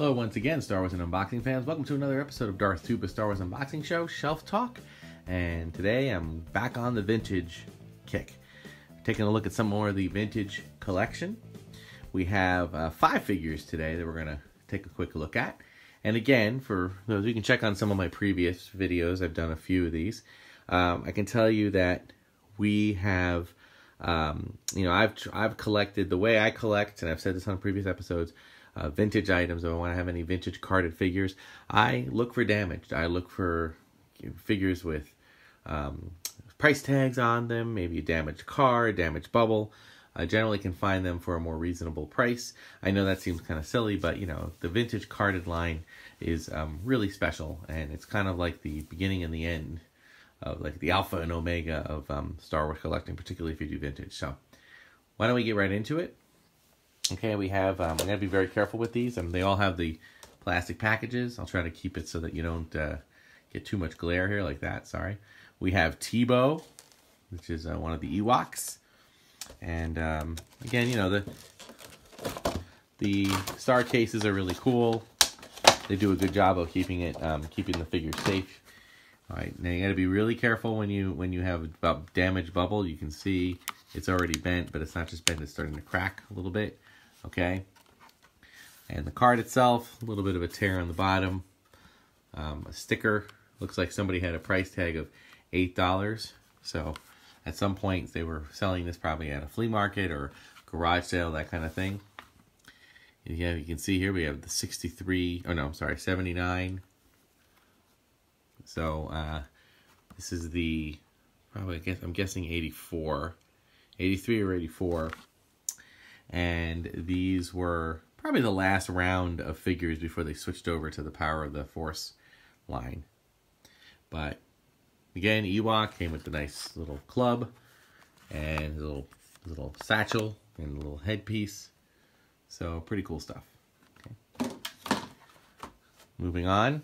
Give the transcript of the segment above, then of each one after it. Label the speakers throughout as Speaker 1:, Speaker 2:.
Speaker 1: Hello once again, Star Wars and Unboxing fans. Welcome to another episode of Darth, Tuba, Star Wars Unboxing Show, Shelf Talk. And today I'm back on the vintage kick. Taking a look at some more of the vintage collection. We have 5 figures today that we're going to take a quick look at. And again, for those, you can check on some of my previous videos. I've done a few of these. I can tell you that we have, I've collected the way I collect, and I've said this on previous episodes, vintage items. If I want to have any vintage carded figures, I look for damage. I look for figures with price tags on them, maybe a damaged card, damaged bubble. I generally can find them for a more reasonable price. I know that seems kind of silly, but you know, the vintage carded line is really special, and it's kind of like the beginning and the end of like the alpha and omega of Star Wars collecting, particularly if you do vintage. So why don't we get right into it? Okay, we have, I'm going to be very careful with these. They all have the plastic packages. I'll try to keep it so that you don't get too much glare here like that, sorry. We have Tuba, which is one of the Ewoks. And again, you know, the star cases are really cool. They do a good job of keeping it, keeping the figure safe. All right, now you got to be really careful when you have a damaged bubble. You can see it's already bent, but it's not just bent, it's starting to crack a little bit. Okay, and the card itself, a little bit of a tear on the bottom. A sticker, looks like somebody had a price tag of $8. So at some point they were selling this probably at a flea market or garage sale, that kind of thing. And yeah, you can see here we have the 79. So this is the, probably, I'm guessing 84, 83 or 84. And these were probably the last round of figures before they switched over to the Power of the Force line. But again, Ewok came with the nice little club and little satchel and little headpiece. So pretty cool stuff. Okay. Moving on.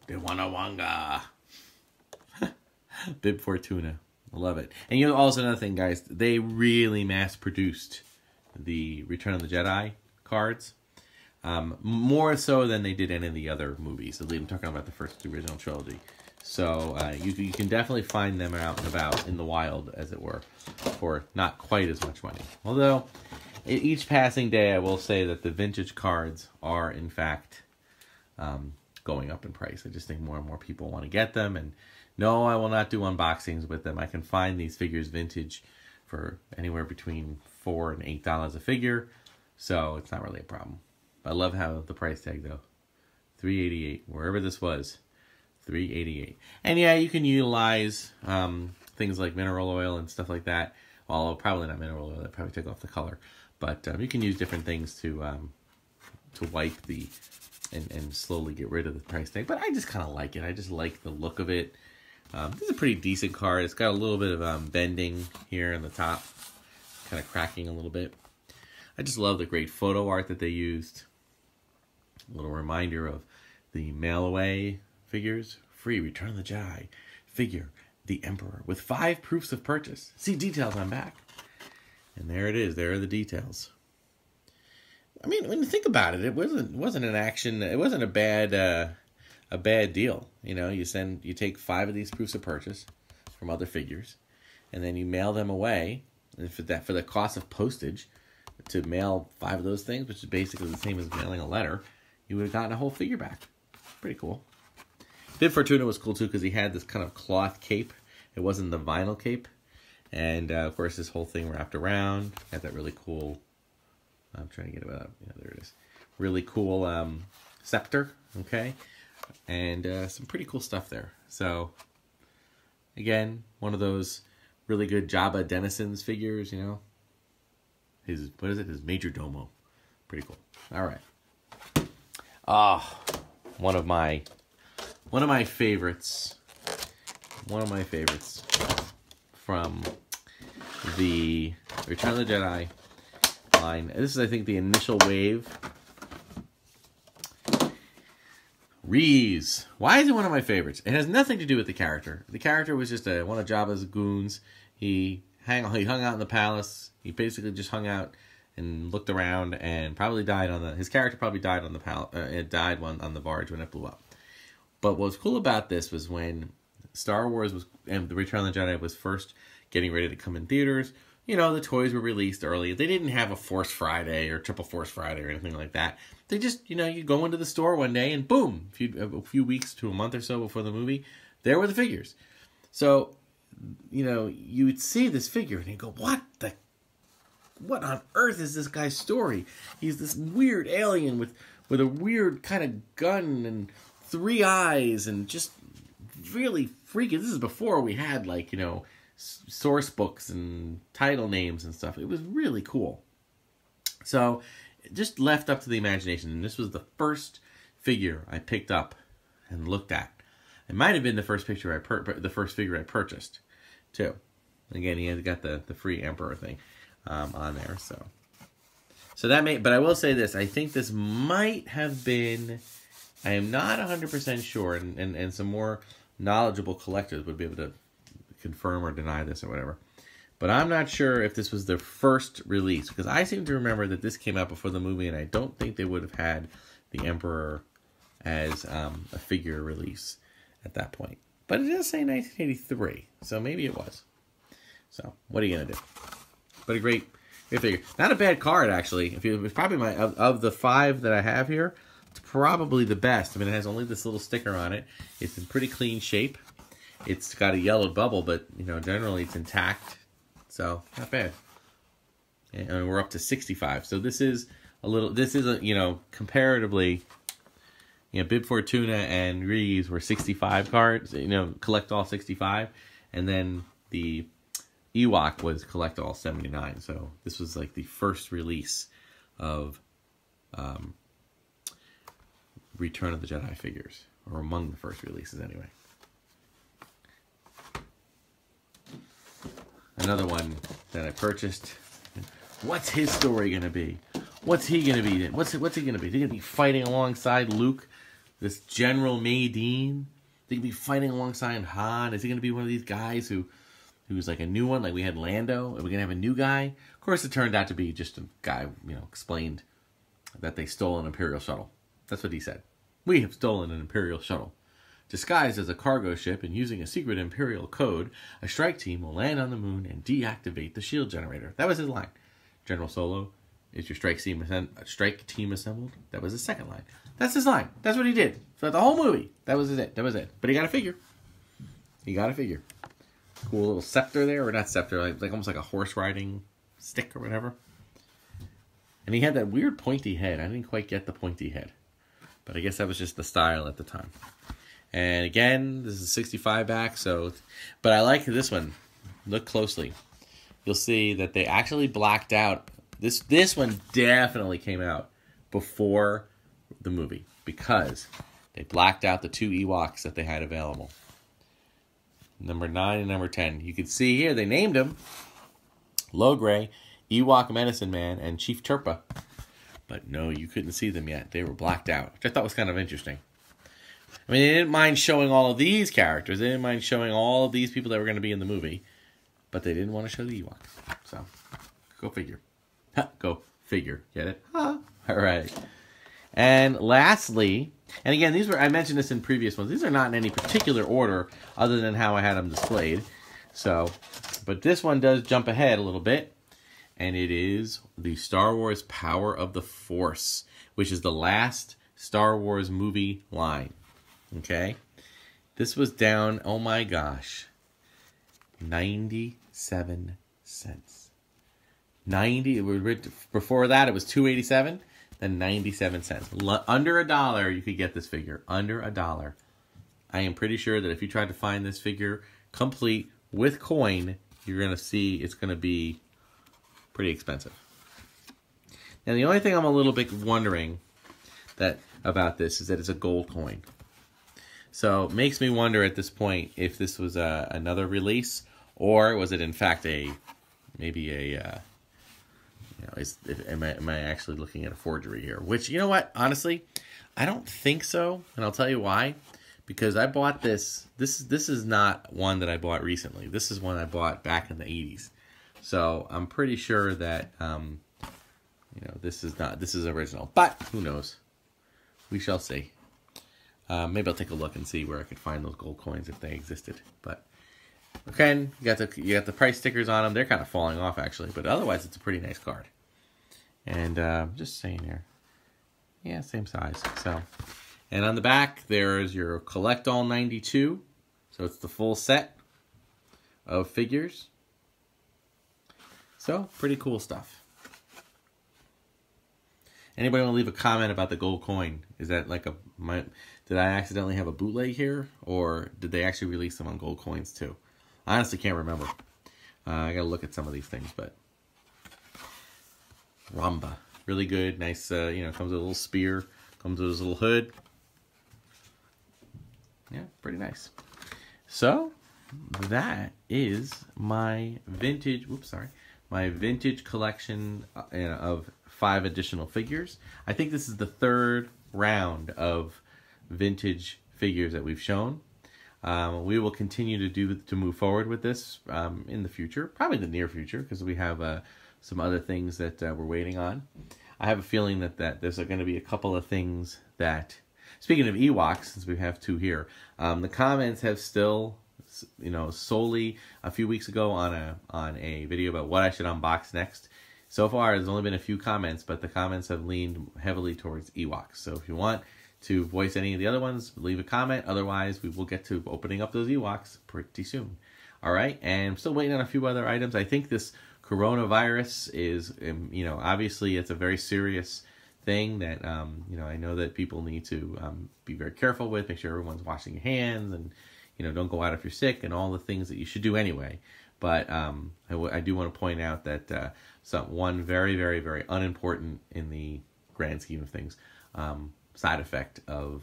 Speaker 1: The Wanga. Bib Fortuna. I love it. And you know, also another thing, guys, they really mass-produced the Return of the Jedi cards. More so than they did any of the other movies. I'm talking about the first original trilogy. So you can definitely find them out and about in the wild, as it were, for not quite as much money. Although, each passing day, I will say that the vintage cards are, in fact, going up in price. I just think more and more people want to get them. And no, I will not do unboxings with them. I can find these figures vintage for anywhere between $4 and $8 a figure. So it's not really a problem. I love how the price tag, though. $3.88. Wherever this was, $3.88. And yeah, you can utilize things like mineral oil and stuff like that. Well, probably not mineral oil. That probably took off the color. But you can use different things to wipe the and slowly get rid of the price tag. But I just kind of like it. I just like the look of it. This is a pretty decent card. It's got a little bit of bending here in the top, kind of cracking a little bit. I just love the great photo art that they used. A little reminder of the mail-away figures. Free Return of the Jedi figure, the Emperor, with 5 proofs of purchase. See details on back. And there it is. There are the details. I mean, when you think about it, it wasn't an action. It wasn't a bad deal. You know, you take 5 of these proofs of purchase from other figures, and then you mail them away. And for the cost of postage, to mail 5 of those things, which is basically the same as mailing a letter, you would have gotten a whole figure back. Pretty cool. Bib Fortuna was cool too because he had this kind of cloth cape. It wasn't the vinyl cape, and of course this whole thing wrapped around. Had that really cool. I'm trying to get it up. Yeah, there it is. Really cool scepter. Okay. And some pretty cool stuff there. So, again, one of those really good Jabba Denizens figures, you know. His Major Domo. Pretty cool. All right. One of my favorites. One of my favorites from the Return of the Jedi line. This is, I think, the initial wave. Reese. Why is it one of my favorites? It has nothing to do with the character. The character was just one of Jabba's goons. He hung out in the palace. He basically just hung out and looked around and probably died on the. His character probably died on the on the barge when it blew up. But what was cool about this was when Star Wars and The Return of the Jedi was first getting ready to come in theaters. You know, the toys were released early. They didn't have a Force Friday or Triple Force Friday or anything like that. They just, you go into the store one day and boom, a few weeks to a month or so before the movie, there were the figures. So, you would see this figure and you go, what on earth is this guy's story? He's this weird alien with a weird kind of gun and 3 eyes and just really freaky. This is before we had source books and title names and stuff. It was really cool. So just left up to the imagination. And this was the first figure I picked up and looked at. It might have been the first figure I purchased too. Again, he has got the free Emperor thing on there. So that but I will say this. I think this might have been, I am not 100% sure, and some more knowledgeable collectors would be able to confirm or deny this or whatever. But I'm not sure if this was their first release, because I seem to remember that this came out before the movie, and I don't think they would have had the Emperor as a figure release at that point. But it does say 1983, so maybe it was. So what are you gonna do? But a great figure. Not a bad card, actually. It's probably of the 5 that I have here, it's probably the best. I mean, it has only this little sticker on it. It's in pretty clean shape. It's got a yellowed bubble, but generally it's intact. So not bad. And we're up to 65. So this is comparatively, Bib Fortuna and Reeves were 65 cards. Collect all 65, and then the Ewok was collect all 79. So this was like the first release of Return of the Jedi figures, or among the first releases anyway. Another one that I purchased. What's his story going to be? What's he going to be? What's he going to be? Is he going to be fighting alongside Luke, this General Maydean? Is he going to be fighting alongside Han? Is he going to be one of these guys who's like a new one, like we had Lando? Are we going to have a new guy? Of course, it turned out to be just a guy, explained that they stole an Imperial shuttle. That's what he said. We have stolen an Imperial shuttle. Disguised as a cargo ship and using a secret Imperial code, a strike team will land on the moon and deactivate the shield generator. That was his line. General Solo, is your strike team assembled? That was his second line. That's his line. That's what he did. For the whole movie. That was it. But he got a figure. Cool little scepter there. Or not scepter, like almost like a horse riding stick or whatever. And he had that weird pointy head. I didn't quite get the pointy head. But I guess that was just the style at the time. And again, this is 65 back, but I like this one. Look closely. You'll see that they actually blacked out. This one definitely came out before the movie, because they blacked out the 2 Ewoks that they had available. Number 9 and number 10. You can see here, they named them Logray, Ewok Medicine Man, and Chief Turpa. But no, you couldn't see them yet. They were blacked out, which I thought was kind of interesting. I mean, they didn't mind showing all of these characters. They didn't mind showing all of these people that were going to be in the movie. But they didn't want to show the Ewoks. So, go figure. Go figure. Get it? All right. And lastly, and again, I mentioned this in previous ones. These are not in any particular order other than how I had them displayed. So, but this one does jump ahead a little bit. And it is the Star Wars Power of the Force, which is the last Star Wars movie line. Okay, this was down, oh my gosh, 97 cents. Before that, it was $2.87, then 97 cents. Under $1, you could get this figure. Under $1. I am pretty sure that if you tried to find this figure complete with coin, you're going to see it's going to be pretty expensive. Now, the only thing I'm a little bit wondering about this is that it's a gold coin. So it makes me wonder at this point if this was another release, or was it in fact am I actually looking at a forgery here? Which, you know what, honestly, I don't think so, and I'll tell you why. Because I bought this. This is not one that I bought recently. This is one I bought back in the 80s. So I'm pretty sure that this is original, but who knows? We shall see. Maybe I'll take a look and see where I could find those gold coins if they existed. But again, you got the price stickers on them. They're kind of falling off actually, but otherwise it's a pretty nice card. And just saying here, yeah, same size. So, and on the back there is your Collect All 92. So it's the full set of figures. So pretty cool stuff. Anybody want to leave a comment about the gold coin? Is that like did I accidentally have a bootleg here, or did they actually release them on gold coins too? I honestly can't remember. I gotta look at some of these things, but Ramba, really good, nice. Comes with a little spear, comes with his little hood. Yeah, pretty nice. So that is my vintage. My vintage collection of 5 additional figures. I think this is the 3rd round of vintage figures that we've shown. We will continue to move forward with this in the future, probably the near future, because we have some other things that we're waiting on. I have a feeling that there's going to be a couple of things that, speaking of Ewoks, since we have 2 here, the comments have still, solely a few weeks ago on a video about what I should unbox next. So far, there's only been a few comments, but the comments have leaned heavily towards Ewoks. So if you want to voice any of the other ones, leave a comment. Otherwise, we will get to opening up those Ewoks pretty soon. All right, and I'm still waiting on a few other items. I think this coronavirus is, obviously it's a very serious thing that, I know that people need to be very careful with, make sure everyone's washing your hands and, don't go out if you're sick and all the things that you should do anyway. But I do want to point out that one very, very, very unimportant in the grand scheme of things side effect of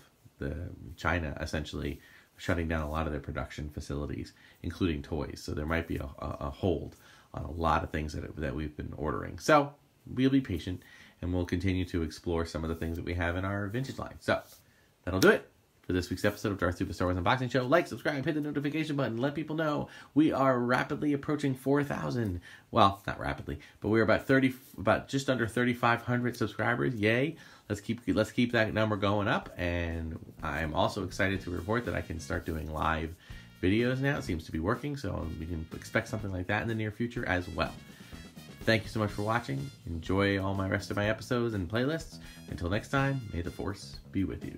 Speaker 1: China essentially shutting down a lot of their production facilities, including toys. So there might be a hold on a lot of things that we've been ordering. So we'll be patient and we'll continue to explore some of the things that we have in our vintage line. So that'll do it for this week's episode of Darth Tuba Star Wars Unboxing Show. Like, subscribe, hit the notification button, let people know we are rapidly approaching 4,000. Well, not rapidly, but we're about just under 3,500 subscribers. Yay! Let's keep that number going up. And I'm also excited to report that I can start doing live videos now. It seems to be working, so we can expect something like that in the near future as well. Thank you so much for watching. Enjoy all my rest of my episodes and playlists. Until next time, may the Force be with you.